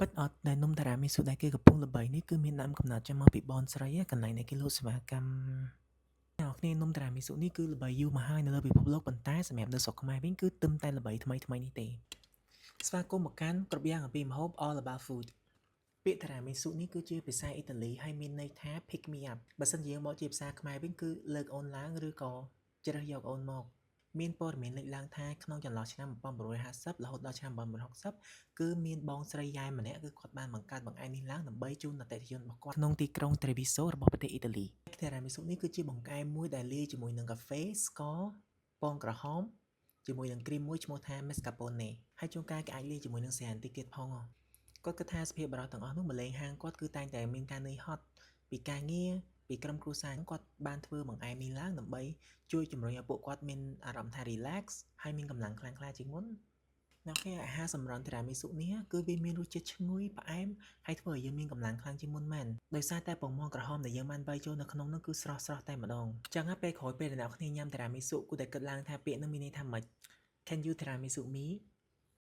ប៉ិតអត់ដែលនំតារ៉ាមីស៊ូដែលគេកំពុងល្បីនេះគឺមានដើមកំណើតចេញមកពីបនស្រីកន្លែងដែលគេលក់សេវាកម្មអ្នកគ្នានំតារ៉ាមីស៊ូនេះគឺល្បីយូរមកហើយនៅលើពិភពលោកប៉ុន្តែសម្រាប់នៅស្រុកខ្មែរវិញគឺទឹមតែល្បីថ្មីនេះទេស្វាគមន៍មកកាន់គ្រប់យ៉ាងអំពីម្ហូប All About Food ពាក្យតារ៉ាមីស៊ូនេះគឺជាភាសាអ៊ីតាលីហើយមានន័យថា Pick me up បើសិនជាយើងមកជាភាសាខ្មែរវិញគឺលើកអូនឡើងឬក៏ជ្រើសយកអូនមកមានព័ត៌មានលេចឡើងថាក្នុងចន្លោះឆ្នាំ1950រហូតដល់ឆ្នាំ1960គឺមានបងស្រីយ៉ែម្នាក់គឺគាត់បានបង្កើតបង្អែមនេះឡើងដើម្បីជូនអតិថិជនរបស់គាត់ក្នុងទីក្រុង Treviso របស់ប្រទេសអ៊ីតាលីតារ៉ាមីស៊ូនេះគឺជាបង្អែមមួយដែលលាយជាមួយនឹងកាហ្វេស្ករពងក្រហមជាមួយនឹងគ្រីមមួយឈ្មោះថា Mascarpone ហើយជួនកាលគេអាចលាយជាមួយនឹងសានតិចទៀតផងគាត់គិតថាសភាពបរិបទទាំងអស់នោះម្លេងហាងគាត់គឺតែងតែមានការនឿយហត់ពីការងារពីក្រុមគ្រួសារគាត់បានធ្វើបង្អែមនេះឡើងដើម្បីជួយជំរុញឲ្យពួកគាត់មានអារម្មណ៍ថា relax ហើយមានកម្លាំងខ្លាំងក្លាជាងមុននៅពេលអាហារសម្រន់តារ៉ាមីស៊ូនេះគឺវាមានរសជាតិឈ្ងុយផ្អែមហើយធ្វើឲ្យយើងមានកម្លាំងខ្លាំងជាងមុនមែនដោយសារតែពងមាន់ក្រហមដែលយើងបានបាយចូលនៅក្នុងនោះគឺស្រស់តែម្ដងចឹងពេលក្រោយពេលដែលអ្នកគ្នាញ៉ាំតារ៉ាមីស៊ូគូតែគិតឡើងថាពាក្យនឹងមានន័យថាម៉េច Can you tiramisu me